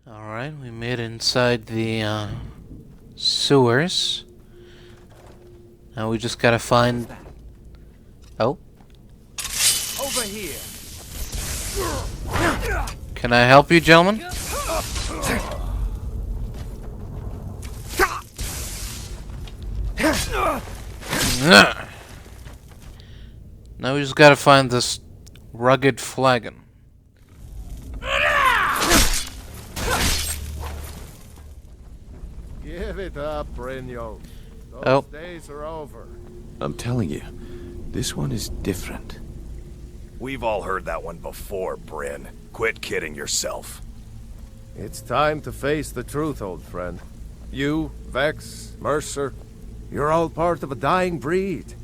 Alright, we made it inside the sewers. Now we just gotta find... Oh. Over here. Can I help you, gentlemen? Now we just gotta find this rugged flagon. Give it up, Brynjolf. Oh. Those days are over. I'm telling you, this one is different. We've all heard that one before, Bryn. Quit kidding yourself. It's time to face the truth, old friend. You, Vex, Mercer, you're all part of a dying breed.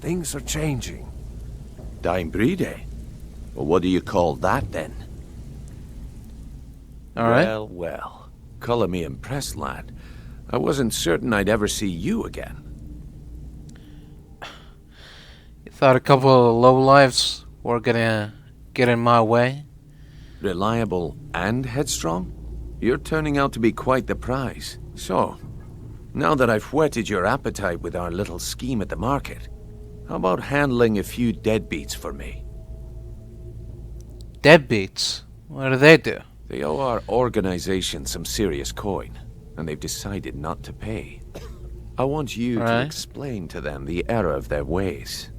Things are changing. Dying breed, eh? Well, what do you call that, then? Alright. Well, well. Color me impressed, lad. I wasn't certain I'd ever see you again. You thought a couple of lowlifes were gonna get in my way? Reliable and headstrong? You're turning out to be quite the prize. So, now that I've whetted your appetite with our little scheme at the market, how about handling a few deadbeats for me? Deadbeats? What do they do? They owe our organization some serious coin, and they've decided not to pay. I want you to explain to them the error of their ways.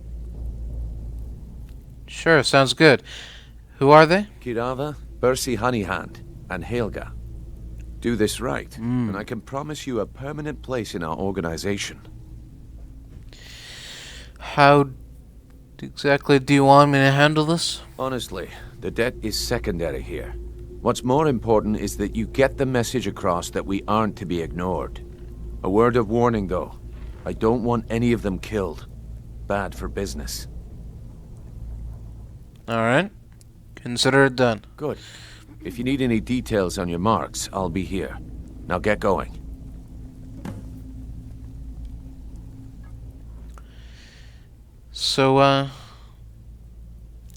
Sure, sounds good. Who are they? Kirava, Bersi Honeyhand, and Helga. Do this right, and I can promise you a permanent place in our organization. How exactly do you want me to handle this? Honestly, the debt is secondary here. What's more important is that you get the message across that we aren't to be ignored. A word of warning, though. I don't want any of them killed. Bad for business. Alright. Consider it done. Good. If you need any details on your marks, I'll be here. Now get going. So,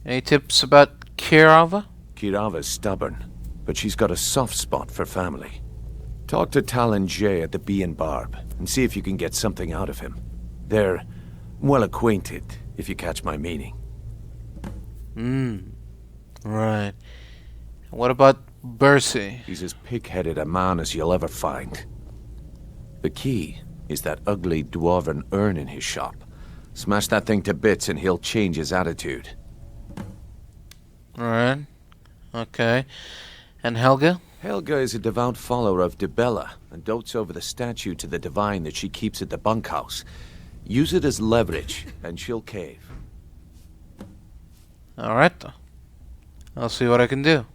any tips about Kirava? Kirava's stubborn, but she's got a soft spot for family. Talk to Talon Jay at the Bee and Barb, and see if you can get something out of him. They're well acquainted, if you catch my meaning. Right. What about Bersi? He's as pig-headed a man as you'll ever find. The key is that ugly dwarven urn in his shop. Smash that thing to bits and he'll change his attitude. Alright. Okay. And Helga? Helga is a devout follower of Dibella and dotes over the statue to the divine that she keeps at the bunkhouse. Use it as leverage and she'll cave. Alright then. I'll see what I can do.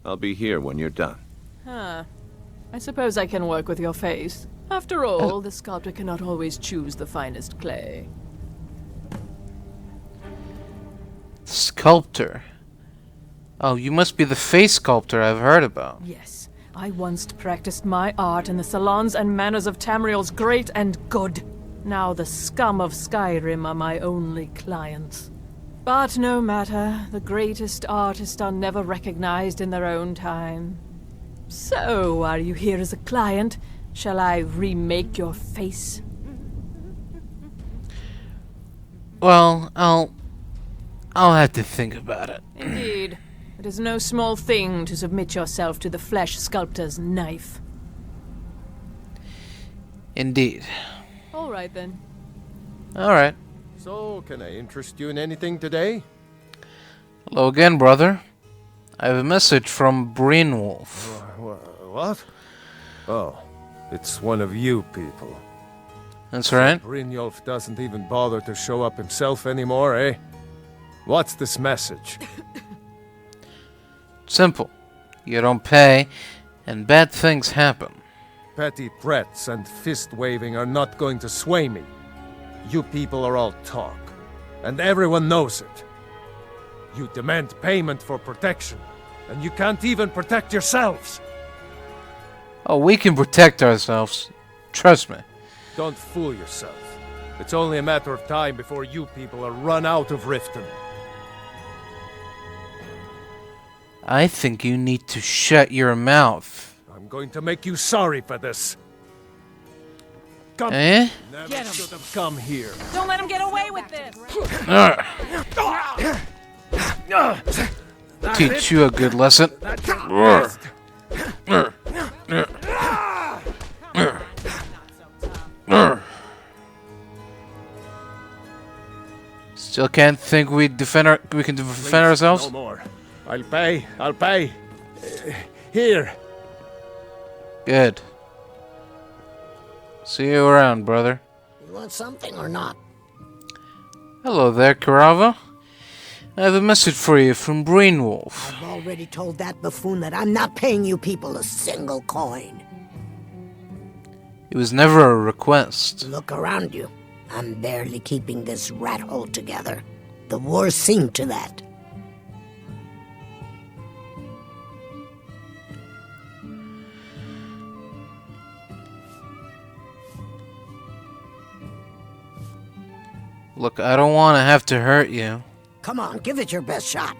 I'll be here when you're done. Huh. I suppose I can work with your face. After all, the sculptor cannot always choose the finest clay. Sculptor? Oh, you must be the face sculptor I've heard about. Yes, I once practiced my art in the salons and manners of Tamriel's great and good. Now the scum of Skyrim are my only clients. But no matter, the greatest artists are never recognized in their own time. So, are you here as a client? Shall I remake your face? Well, I'll have to think about it. Indeed. It is no small thing to submit yourself to the flesh sculptor's knife. Indeed. All right, then. Alright. So, can I interest you in anything today? Hello again, brother. I have a message from Brynjolf. What? Oh, it's one of you people. That's right. Brynjolf doesn't even bother to show up himself anymore, eh? What's this message? Simple. You don't pay, and bad things happen. Petty threats and fist-waving are not going to sway me. You people are all talk, and everyone knows it. You demand payment for protection, and you can't even protect yourselves. Oh, we can protect ourselves. Trust me. Don't fool yourself. It's only a matter of time before you people are run out of Riften. I think you need to shut your mouth. I'm going to make you sorry for this. Come. Eh? Never should have come here. Don't let him get away with this! Teach you a good lesson. Still can't think we can defend Please, ourselves? No more. I'll pay. Here. Good. See you around, brother. You want something or not? Hello there, Karava. I have a message for you from Brainwolf. I've already told that buffoon that I'm not paying you people a single coin. It was never a request. Look around you. I'm barely keeping this rat hole together. The war's seen to that. Look, I don't want to have to hurt you. Come on, give it your best shot.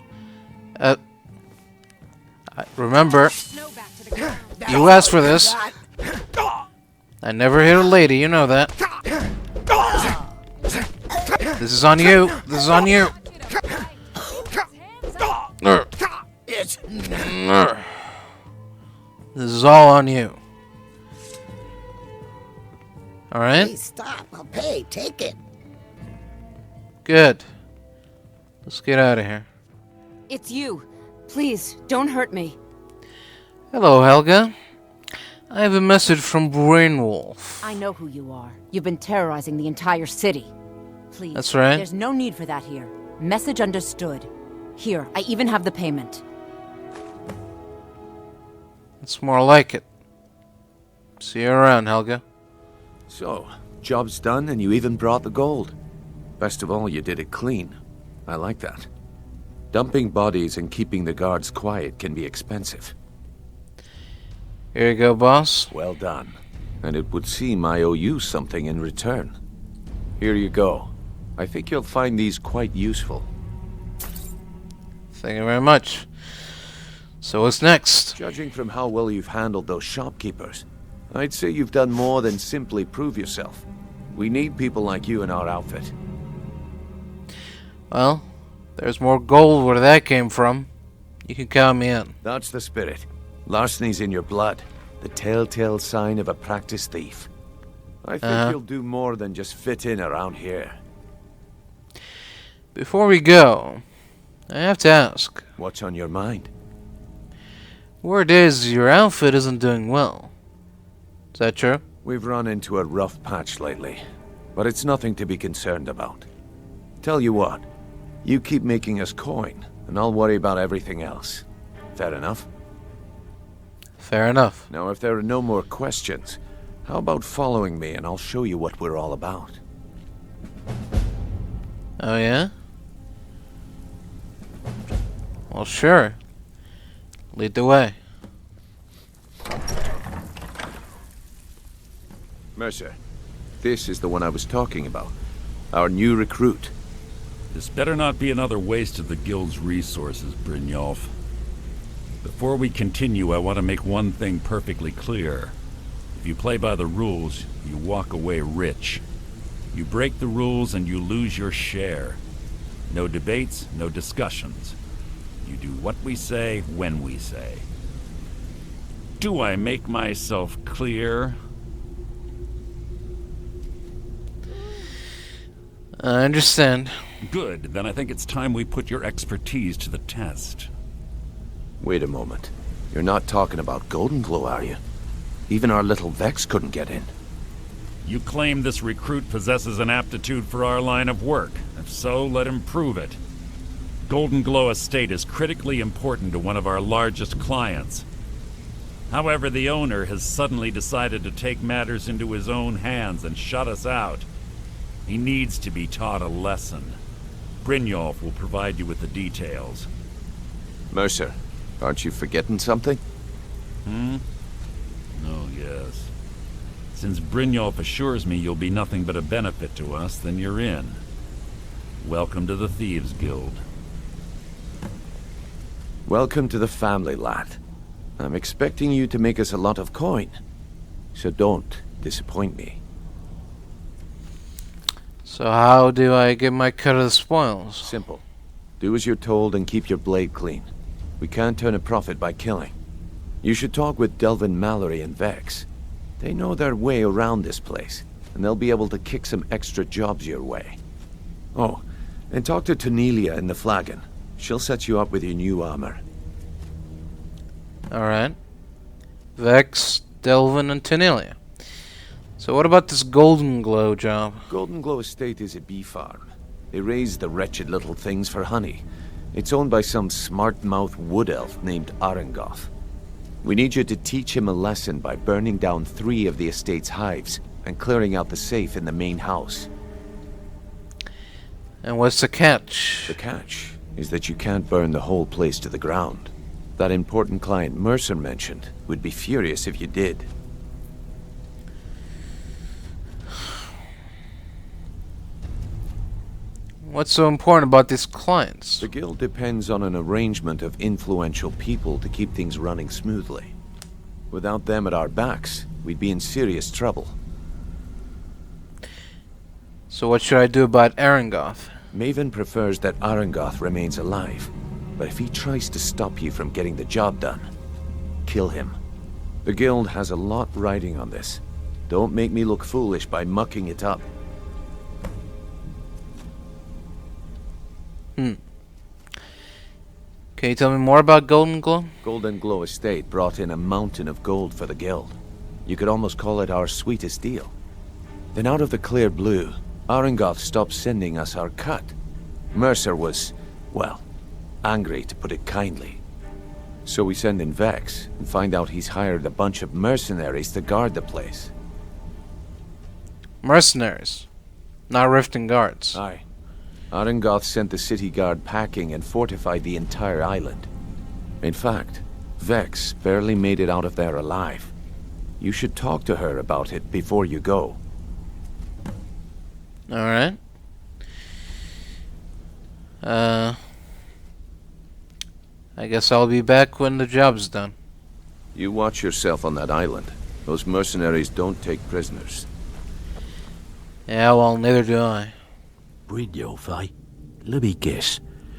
Remember, you asked for this. I never hit a lady, you know that. This is on you. This is on you. This is all on you. Alright? Hey, stop. I'll pay. Take it. Good. Let's get out of here. It's you. Please, don't hurt me. Hello, Helga. I have a message from Brainwolf. I know who you are. You've been terrorizing the entire city. Please. That's right. There's no need for that here. Message understood. Here, I even have the payment. It's more like it. See you around, Helga. So, job's done and you even brought the gold. Best of all, you did it clean. I like that. Dumping bodies and keeping the guards quiet can be expensive. Here you go, boss. Well done. And it would seem I owe you something in return. Here you go. I think you'll find these quite useful. Thank you very much. So what's next? Judging from how well you've handled those shopkeepers, I'd say you've done more than simply prove yourself. We need people like you in our outfit. Well, there's more gold where that came from. You can count me in. That's the spirit. Larceny's in your blood. The telltale sign of a practiced thief. I think you'll do more than just fit in around here. Before we go, I have to ask. What's on your mind? Word is your outfit isn't doing well. Is that true? We've run into a rough patch lately, but it's nothing to be concerned about. Tell you what, you keep making us coin, and I'll worry about everything else. Fair enough? Fair enough. Now, if there are no more questions, how about following me and I'll show you what we're all about? Oh yeah? Well, sure. Lead the way. Mercer, this is the one I was talking about. Our new recruit. This better not be another waste of the Guild's resources, Brynjolf. Before we continue, I want to make one thing perfectly clear. If you play by the rules, you walk away rich. You break the rules and you lose your share. No debates, no discussions. You do what we say, when we say. Do I make myself clear? I understand. Good, then I think it's time we put your expertise to the test. Wait a moment. You're not talking about Goldenglow, are you? Even our little Vex couldn't get in. You claim this recruit possesses an aptitude for our line of work. If so, let him prove it. Goldenglow Estate is critically important to one of our largest clients. However, the owner has suddenly decided to take matters into his own hands and shut us out. He needs to be taught a lesson. Brynjolf will provide you with the details. Mercer, aren't you forgetting something? Oh, yes. Since Brynjolf assures me you'll be nothing but a benefit to us, then you're in. Welcome to the Thieves Guild. Welcome to the family, lad. I'm expecting you to make us a lot of coin. So don't disappoint me. So how do I get my cut of the spoils? Simple. Do as you're told and keep your blade clean. We can't turn a profit by killing. You should talk with Delvin Mallory and Vex. They know their way around this place, and they'll be able to kick some extra jobs your way. Oh, and talk to Tanelia in the Flagon. She'll set you up with your new armor. Alright. Vex, Delvin, and Tanelia. So what about this Goldenglow job? Goldenglow Estate is a bee farm. They raise the wretched little things for honey. It's owned by some smart-mouthed wood elf named Arengoth. We need you to teach him a lesson by burning down 3 of the estate's hives and clearing out the safe in the main house. And what's the catch? The catch is that you can't burn the whole place to the ground. That important client Mercer mentioned would be furious if you did. What's so important about these clients? The guild depends on an arrangement of influential people to keep things running smoothly. Without them at our backs, we'd be in serious trouble. So what should I do about Arengoth? Maven prefers that Arengoth remains alive, but if he tries to stop you from getting the job done, kill him. The guild has a lot riding on this. Don't make me look foolish by mucking it up. Can you tell me more about Goldenglow? Goldenglow Estate brought in a mountain of gold for the guild. You could almost call it our sweetest deal. Then out of the clear blue, Arengoth stopped sending us our cut. Mercer was, well, angry to put it kindly. So we send in Vex and find out he's hired a bunch of mercenaries to guard the place. Mercenaries, not Riften guards. Aye. Arengoth sent the city guard packing and fortified the entire island. In fact, Vex barely made it out of there alive. You should talk to her about it before you go. Alright. I guess I'll be back when the job's done. You watch yourself on that island. Those mercenaries don't take prisoners. Yeah, well, neither do I. Brynjolf, eh? Let me guess.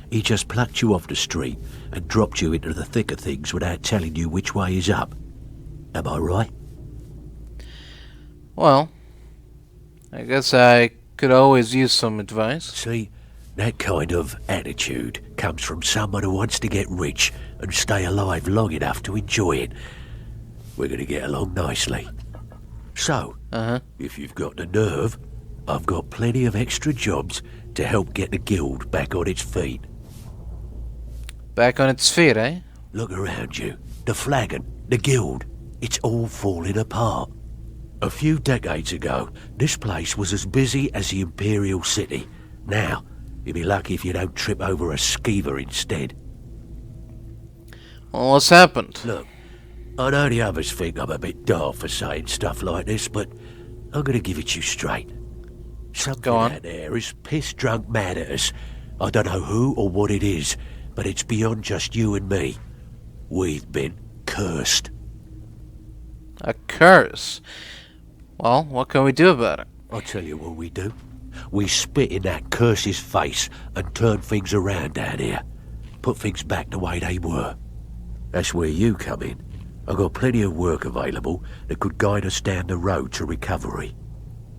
He just plucked you off the street and dropped you into the thick of things without telling you which way is up. Am I right? Well, I guess I could always use some advice. See, that kind of attitude comes from someone who wants to get rich and stay alive long enough to enjoy it. We're going to get along nicely. So, if you've got the nerve, I've got plenty of extra jobs to help get the guild back on its feet. Back on its feet, eh? Look around you. The Flagon, the guild, it's all falling apart. A few decades ago, this place was as busy as the Imperial City. Now, you'd be lucky if you don't trip over a skeever instead. Well, what's happened? Look, I know the others think I'm a bit daft for saying stuff like this, but I'm gonna give it to you straight. Something out there is piss-drunk mad at us. I don't know who or what it is, but it's beyond just you and me. We've been cursed. A curse? Well, what can we do about it? I'll tell you what we do. We spit in that curse's face and turn things around down here. Put things back the way they were. That's where you come in. I've got plenty of work available that could guide us down the road to recovery.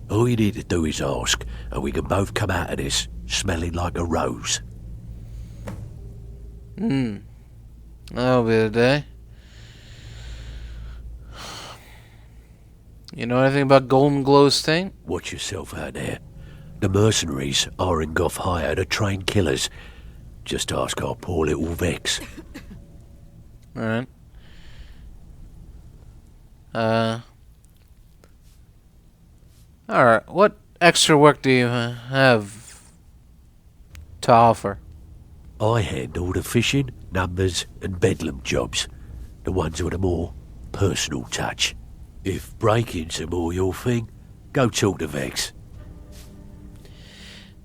All you need to do is ask, and we can both come out of this smelling like a rose. That'll be the day. You know anything about Goldenglow Estate? Watch yourself out there. The mercenaries Arengoth hired are trained killers. Just ask our poor little Vex. Alright. Alright, what extra work do you have to offer? I handle the fishing, numbers, and bedlam jobs. The ones with a more personal touch. If breaking's are more your thing, go talk to Vex.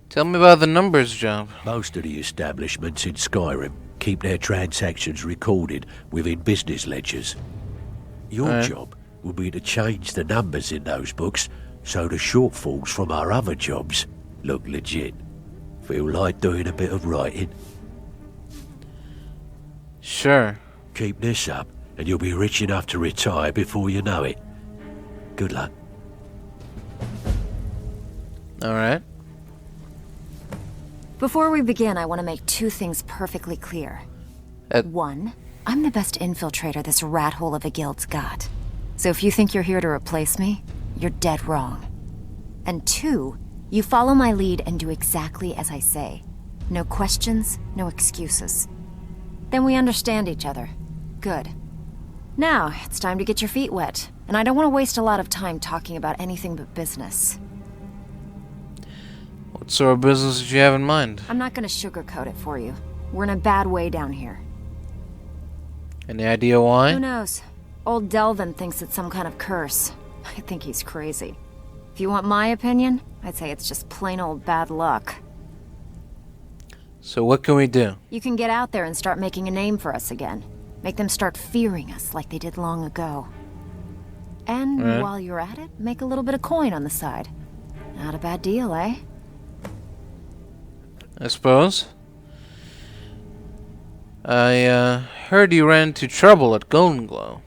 Tell me about the numbers job. Most of the establishments in Skyrim keep their transactions recorded within business ledgers. Your Right. job will be to change the numbers in those books so the shortfalls from our other jobs look legit. Feel like doing a bit of writing? Sure. Keep this up, and you'll be rich enough to retire before you know it. Good luck. Alright. Before we begin, I want to make two things perfectly clear. One, I'm the best infiltrator this rat hole of a guild's got. So if you think you're here to replace me, you're dead wrong. And two, you follow my lead and do exactly as I say. No questions, no excuses. Then we understand each other. Good. Now, it's time to get your feet wet, and I don't want to waste a lot of time talking about anything but business. What sort of business did you have in mind? I'm not gonna sugarcoat it for you. We're in a bad way down here. Any idea why? Who knows? Old Delvin thinks it's some kind of curse. I think he's crazy. If you want my opinion, I'd say it's just plain old bad luck. So what can we do? You can get out there and start making a name for us again. Make them start fearing us like they did long ago. And Right. while you're at it, make a little bit of coin on the side. Not a bad deal, eh? I suppose. I heard you ran into trouble at Goldenglow.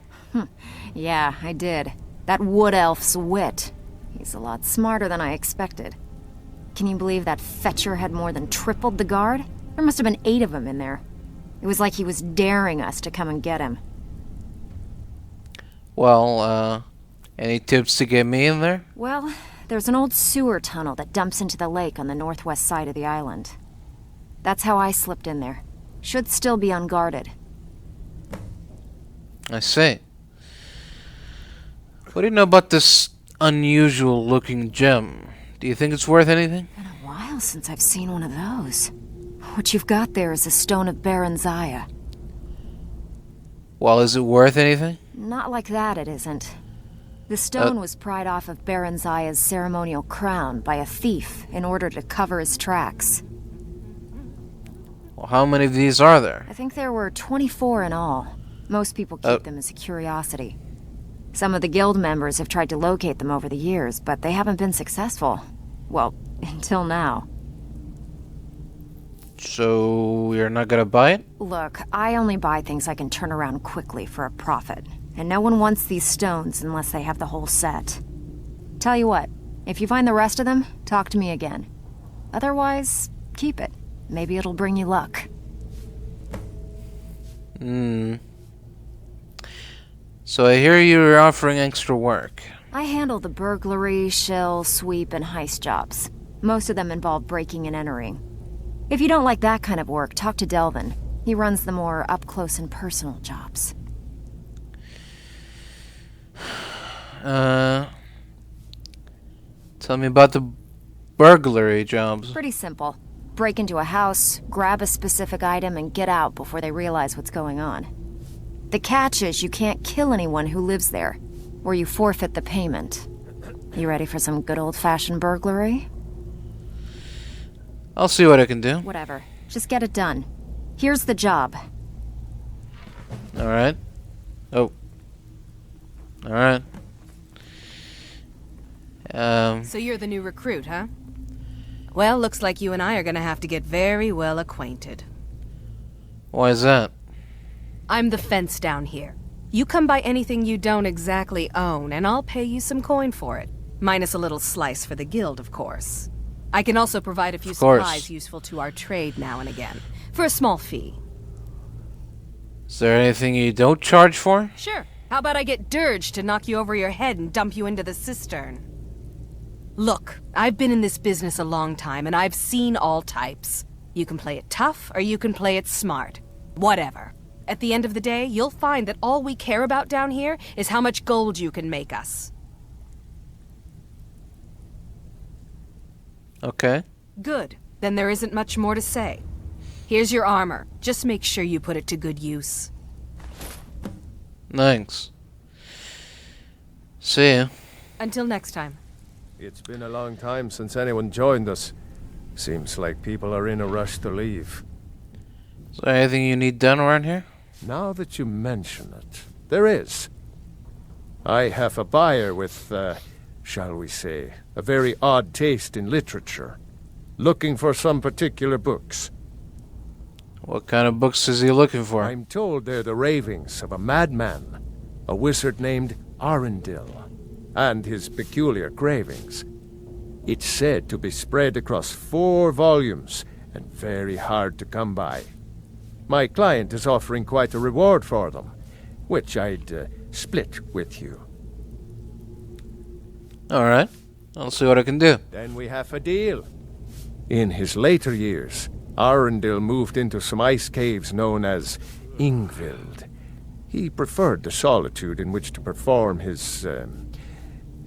Yeah, I did. That wood elf's wit. He's a lot smarter than I expected. Can you believe that fetcher had more than tripled the guard? There must have been 8 of them in there. It was like he was daring us to come and get him. Well, any tips to get me in there? Well, there's an old sewer tunnel that dumps into the lake on the northwest side of the island. That's how I slipped in there. Should still be unguarded. I see. What do you know about this unusual looking gem? Do you think it's worth anything? Been a while since I've seen one of those. What you've got there is a stone of Baron Zaya. Well, is it worth anything? Not like that, it isn't. The stone was pried off of Baron Zaya's ceremonial crown by a thief in order to cover his tracks. Well, how many of these are there? I think there were 24 in all. Most people keep them as a curiosity. Some of the guild members have tried to locate them over the years, but they haven't been successful. Well, until now. So, you're not gonna buy it? Look, I only buy things I can turn around quickly for a profit. And no one wants these stones unless they have the whole set. Tell you what, if you find the rest of them, talk to me again. Otherwise, keep it. Maybe it'll bring you luck. So I hear you're offering extra work. I handle the burglary, shell, sweep, and heist jobs. Most of them involve breaking and entering. If you don't like that kind of work, talk to Delvin. He runs the more up-close and personal jobs. Tell me about the burglary jobs. Pretty simple. Break into a house, grab a specific item, and get out before they realize what's going on. The catch is you can't kill anyone who lives there, or you forfeit the payment. You ready for some good old-fashioned burglary? I'll see what I can do. Whatever. Just get it done. Here's the job. Alright. Oh. Alright. So you're the new recruit, huh? Well, looks like you and I are gonna have to get very well acquainted. Why is that? I'm the fence down here. You come by anything you don't exactly own, and I'll pay you some coin for it. Minus a little slice for the guild, of course. I can also provide a few supplies useful to our trade now and again, for a small fee. Is there anything you don't charge for? Sure. How about I get Dirge to knock you over your head and dump you into the cistern? Look, I've been in this business a long time, and I've seen all types. You can play it tough, or you can play it smart. Whatever. At the end of the day, you'll find that all we care about down here is how much gold you can make us. Okay. Good. Then there isn't much more to say. Here's your armor. Just make sure you put it to good use. Thanks. See ya. Until next time. It's been a long time since anyone joined us. Seems like people are in a rush to leave. Is there anything you need done around here? Now that you mention it, there is. I have a buyer with, shall we say, a very odd taste in literature, looking for some particular books. What kind of books is he looking for? I'm told they're the ravings of a madman, a wizard named Arundel, and his peculiar cravings. It's said to be spread across 4 volumes and very hard to come by. My client is offering quite a reward for them, which I'd split with you. Alright, I'll see what I can do. Then we have a deal. In his later years, Arundel moved into some ice caves known as Ingvild. He preferred the solitude in which to perform his,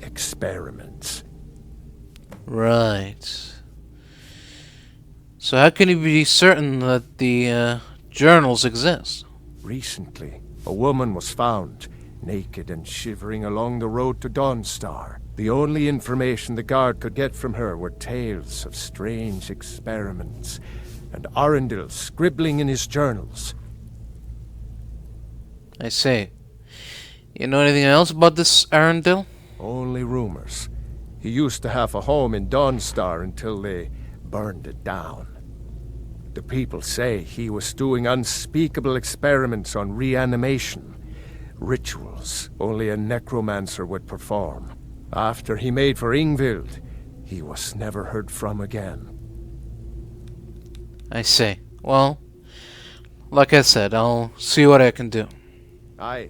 experiments. Right. So how can you be certain that the journals exist? Recently, a woman was found, naked and shivering along the road to Dawnstar. The only information the guard could get from her were tales of strange experiments, and Arundel scribbling in his journals. I see. You know anything else about this Arundel? Only rumors. He used to have a home in Dawnstar until they burned it down. The people say he was doing unspeakable experiments on reanimation, rituals only a necromancer would perform. After he made for Ingvild, he was never heard from again. I see. Well, like I said, I'll see what I can do. Aye.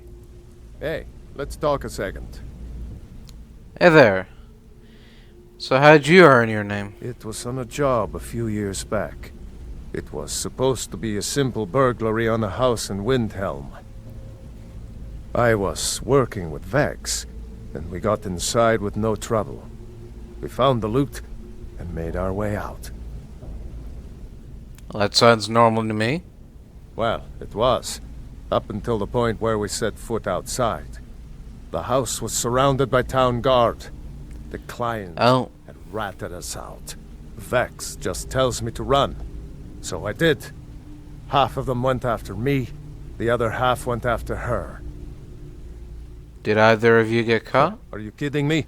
Hey, let's talk a second. Hey there. So how'd you earn your name? It was on a job a few years back. It was supposed to be a simple burglary on a house in Windhelm. I was working with Vex, and we got inside with no trouble. We found the loot and made our way out. Well, that sounds normal to me. Well, it was, up until the point where we set foot outside. The house was surrounded by town guard. The client had ratted us out. Vex just tells me to run. So I did. Half of them went after me, the other half went after her. Did either of you get caught? Are you kidding me?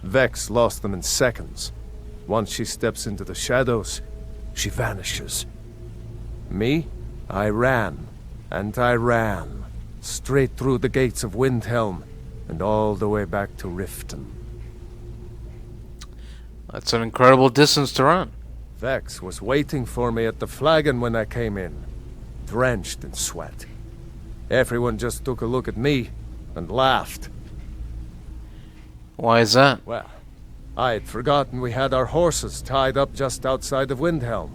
Vex lost them in seconds. Once she steps into the shadows, she vanishes. Me? I ran. And I ran. Straight through the gates of Windhelm, and all the way back to Riften. That's an incredible distance to run. Vex was waiting for me at the flagon when I came in, drenched in sweat. Everyone just took a look at me and laughed. Why is that? Well, I had forgotten we had our horses tied up just outside of Windhelm.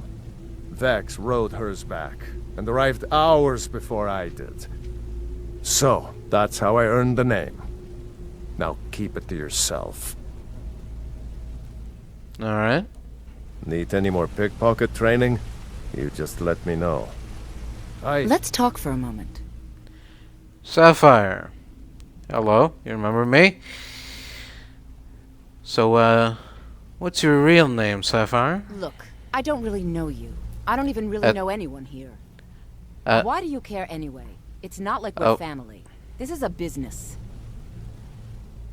Vex rode hers back and arrived hours before I did. So, that's how I earned the name. Now keep it to yourself. Alright. Need any more pickpocket training? You just let me know. Let's talk for a moment. Sapphire. Hello, you remember me? So, what's your real name, Sapphire? Look, I don't really know you. I don't even really know anyone here. Why do you care anyway? It's not like we're family. This is a business.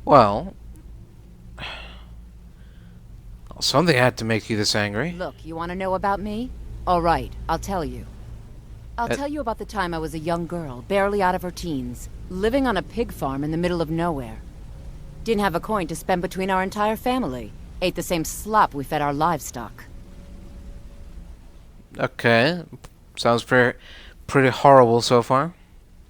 Well, something had to make you this angry. Look, you want to know about me? All right, I'll tell you. I'll tell you about the time I was a young girl, barely out of her teens, living on a pig farm in the middle of nowhere. Didn't have a coin to spend between our entire family. Ate the same slop we fed our livestock. Okay, sounds pretty horrible so far.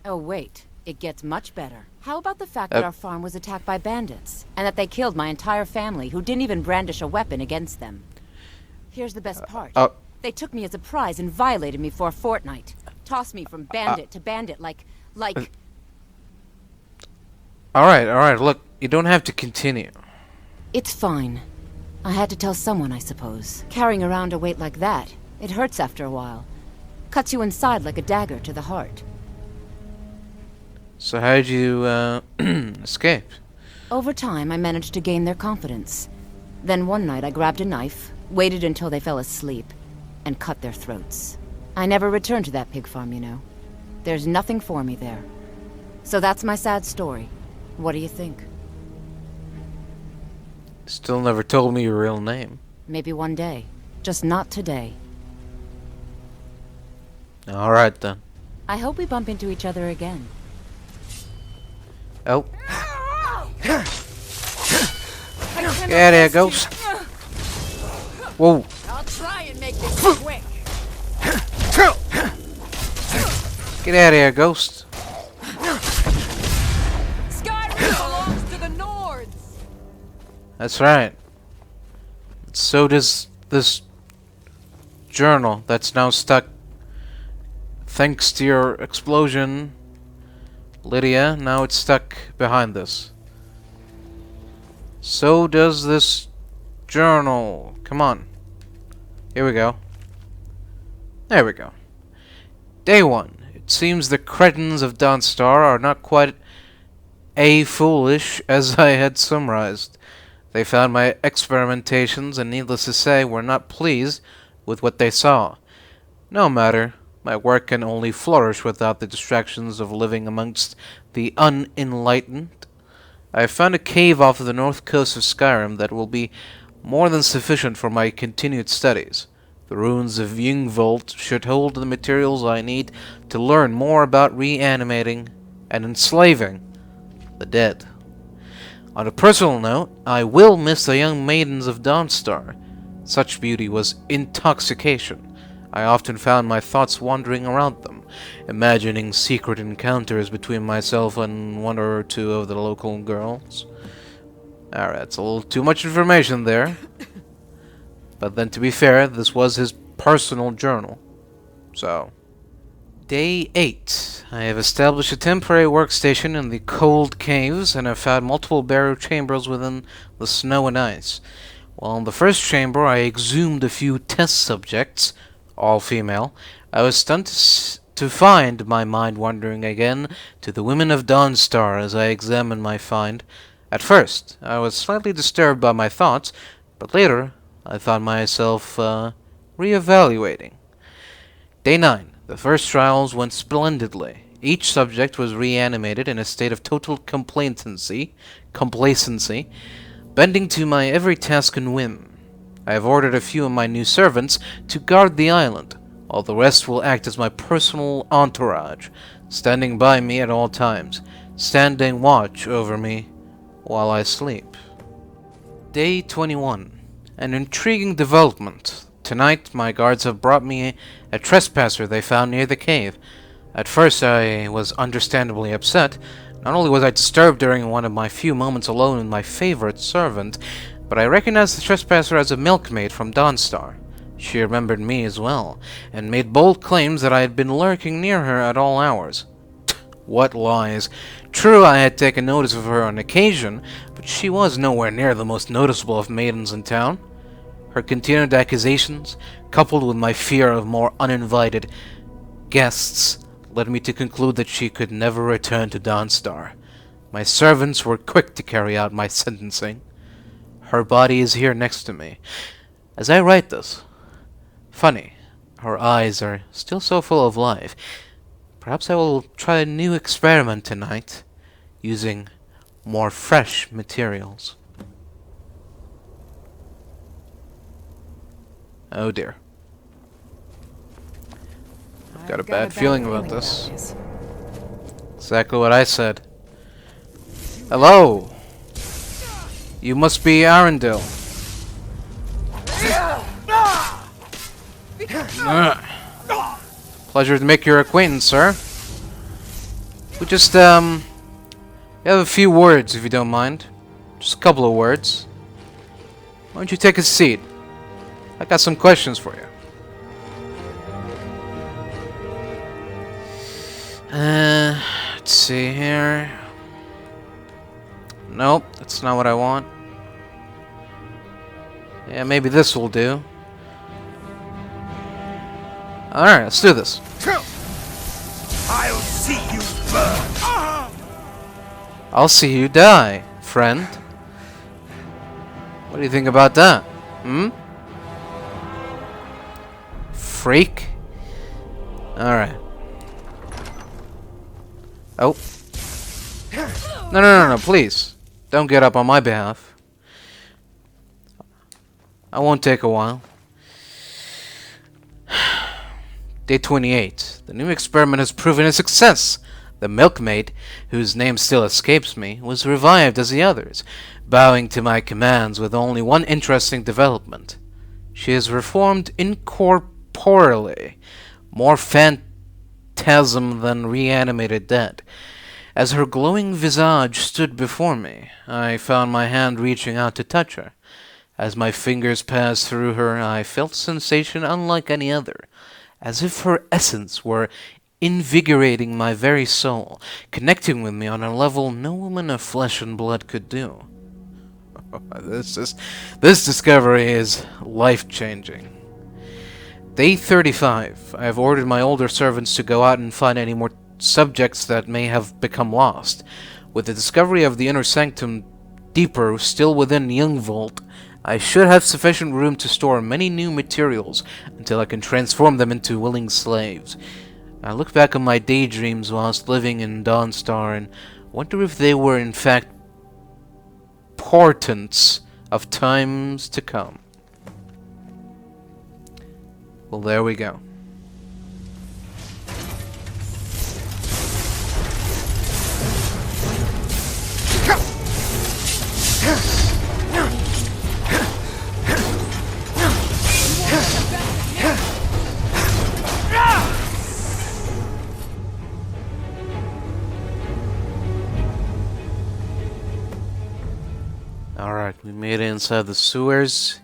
Oh wait, it gets much better. How about the fact that our farm was attacked by bandits, and that they killed my entire family who didn't even brandish a weapon against them? Here's the best part. They took me as a prize and violated me for a fortnight. Tossed me from bandit to bandit like... Alright, look, you don't have to continue. It's fine. I had to tell someone, I suppose. Carrying around a weight like that, it hurts after a while. Cuts you inside like a dagger to the heart. So how'd you, escape? Over time, I managed to gain their confidence. Then one night I grabbed a knife, waited until they fell asleep, and cut their throats. I never returned to that pig farm, you know. There's nothing for me there. So that's my sad story. What do you think? Still never told me your real name. Maybe one day. Just not today. Alright then. I hope we bump into each other again. Oh. Get out of here, ghost. Whoa. I'll try and make this quick. Get out of here, ghost. Skyrim belongs to the Nords. That's right. So does this journal that's now stuck. Thanks to your explosion, Lydia, now it's stuck behind this. So does this journal. Come on. Here we go. There we go. Day 1. It seems the cretins of Dawnstar are not quite foolish as I had summarized. They found my experimentations and, needless to say, were not pleased with what they saw. No matter. My work can only flourish without the distractions of living amongst the unenlightened. I have found a cave off the north coast of Skyrim that will be more than sufficient for my continued studies. The ruins of Yngvolt should hold the materials I need to learn more about reanimating and enslaving the dead. On a personal note, I will miss the young maidens of Dawnstar. Such beauty was intoxication. I often found my thoughts wandering around them, imagining secret encounters between myself and one or two of the local girls. Alright, that's a little too much information there. But then, to be fair, this was his personal journal. So, Day 8. I have established a temporary workstation in the cold caves and have found multiple burial chambers within the snow and ice. While in the first chamber I exhumed a few test subjects, all female, I was stunned to find my mind wandering again to the women of Dawnstar as I examined my find. At first, I was slightly disturbed by my thoughts, but later I found myself re-evaluating. Day 9. The first trials went splendidly. Each subject was reanimated in a state of total complacency, bending to my every task and whim. I have ordered a few of my new servants to guard the island, while the rest will act as my personal entourage, standing by me at all times, standing watch over me while I sleep. Day 21. An intriguing development. Tonight, my guards have brought me a trespasser they found near the cave. At first, I was understandably upset. Not only was I disturbed during one of my few moments alone with my favorite servant, but I recognized the trespasser as a milkmaid from Dawnstar. She remembered me as well, and made bold claims that I had been lurking near her at all hours. What lies! True, I had taken notice of her on occasion, but she was nowhere near the most noticeable of maidens in town. Her continued accusations, coupled with my fear of more uninvited guests, led me to conclude that she could never return to Dawnstar. My servants were quick to carry out my sentencing. Her body is here next to me as I write this. Funny, her eyes are still so full of life. Perhaps I will try a new experiment tonight, using more fresh materials. Oh dear. I've got a bad feeling about this. Exactly what I said. Hello! You must be Arundel. Pleasure to make your acquaintance, sir. We just, we have a few words, if you don't mind. Just a couple of words. Why don't you take a seat? I got some questions for you. Let's see here. Nope, that's not what I want. Yeah, maybe this will do. Alright, let's do this. I'll see you burn. I'll see you die, friend. What do you think about that? Freak? Alright. Oh. No, please. Don't get up on my behalf. I won't take a while. Day 28. The new experiment has proven a success. The milkmaid, whose name still escapes me, was revived as the others, bowing to my commands with only one interesting development. She is reformed incorporeally, more phantasm than reanimated dead. As her glowing visage stood before me, I found my hand reaching out to touch her. As my fingers passed through her, I felt a sensation unlike any other, as if her essence were invigorating my very soul, connecting with me on a level no woman of flesh and blood could do. This discovery is life-changing. Day 35. I have ordered my older servants to go out and find any more subjects that may have become lost. With the discovery of the inner sanctum deeper still within Young Vault, I should have sufficient room to store many new materials until I can transform them into willing slaves. I look back on my daydreams whilst living in Dawnstar and wonder if they were in fact portents of times to come. Well, there we go. Alright, we made it inside the sewers,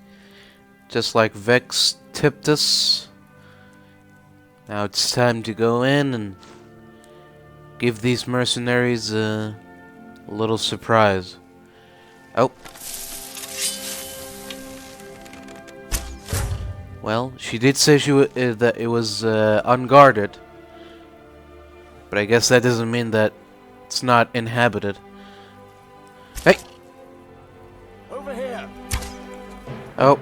just like Vex tipped us. Now it's time to go in and give these mercenaries a little surprise. Oh. Well, she did say that it was unguarded, but I guess that doesn't mean that it's not inhabited. Hey! Over here. Oh.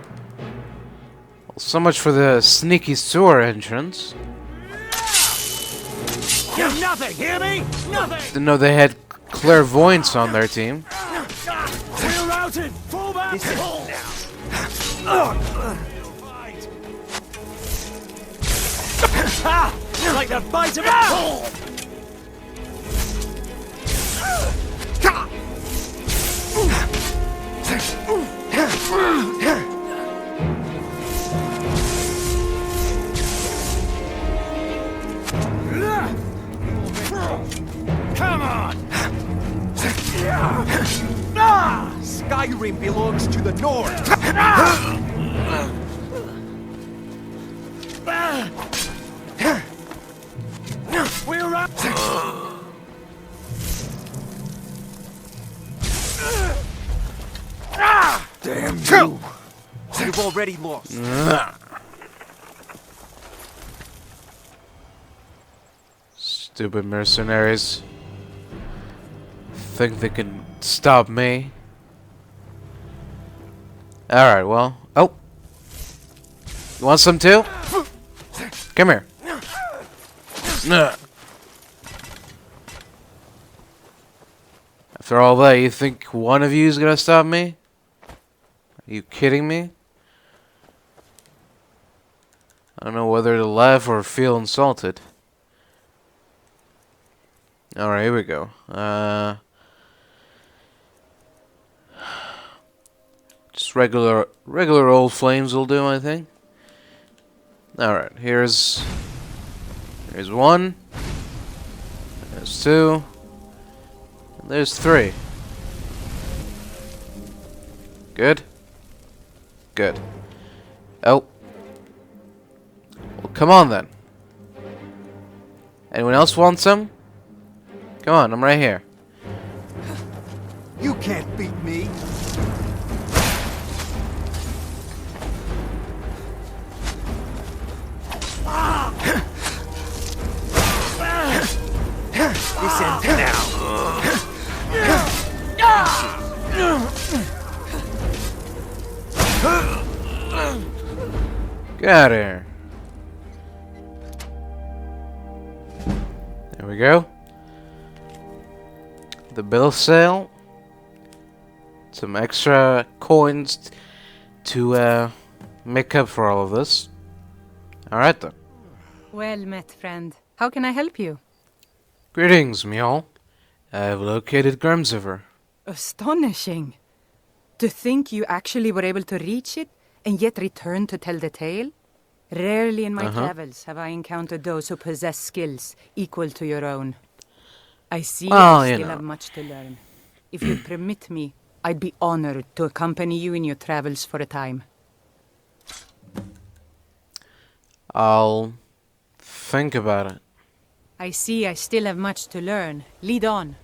Well, so much for the sneaky sewer entrance. You're nothing, hear me? Nothing! Didn't know they had clairvoyance on their team. We're routed! Fall back! This is now. Like the bite of a bull! Come on! Skyrim belongs to the North! We're up! Damn you! You've already lost. Stupid mercenaries. Think they can stop me? Alright, well. Oh! You want some too? Come here. After all that, you think one of you is gonna stop me? Are you kidding me? I don't know whether to laugh or feel insulted. Alright, here we go. Just regular old flames will do, I think. Alright, here's one. There's two. And there's three. Good? Good. Oh. Well, come on then. Anyone else want some? Come on, I'm right here. You can't beat me. This ends now. Get out of here. we go. The bill of sale. Some extra coins to make up for all of this. Alright then. Well met, friend. How can I help you? Greetings, Mjol. I've located Grimsriver. Astonishing. To think you actually were able to reach it, and yet return to tell the tale? Rarely in my travels have I encountered those who possess skills equal to your own. I see I still have much to learn. If you'd permit me, I'd be honored to accompany you in your travels for a time. I'll think about it. I see I still have much to learn. Lead on.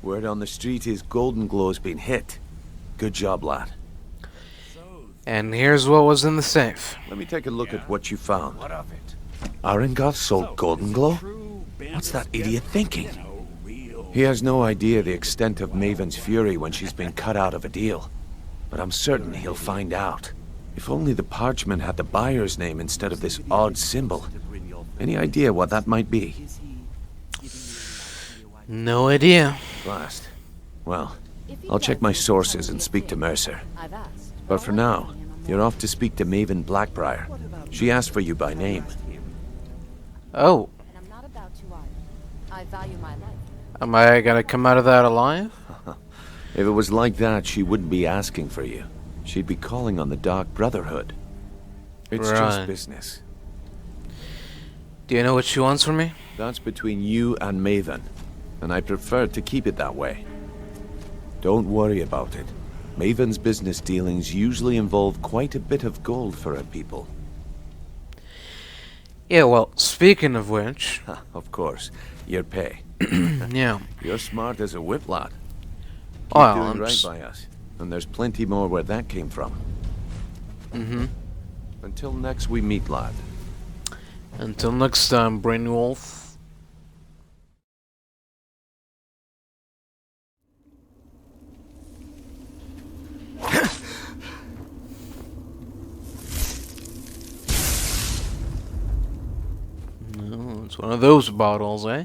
Word on the street is Goldenglow's been hit. Good job, lad. And here's what was in the safe. Let me take a look at what you found. What of it? Arengoth sold Goldenglow? What's that idiot thinking? He has no idea the extent of Maven's fury when she's been cut out of a deal. But I'm certain he'll find out. If only the parchment had the buyer's name instead of this odd symbol. Any idea what that might be? No idea. Blast. Well, I'll check my sources and speak to Mercer. But for now, you're off to speak to Maven Blackbriar. She asked for you by name. Oh. Am I gonna come out of that alive? If it was like that, she wouldn't be asking for you. She'd be calling on the Dark Brotherhood. It's just business. Do you know what she wants from me? That's between you and Maven, and I prefer to keep it that way. Don't worry about it. Maven's business dealings usually involve quite a bit of gold for her people. Yeah, well, speaking of which... Of course, your pay. Yeah. You're smart as a whip, lad. Keep well, doing right by us. And there's plenty more where that came from. Until next we meet, lad. Until next time, Brainwolf. No, it's one of those bottles, eh?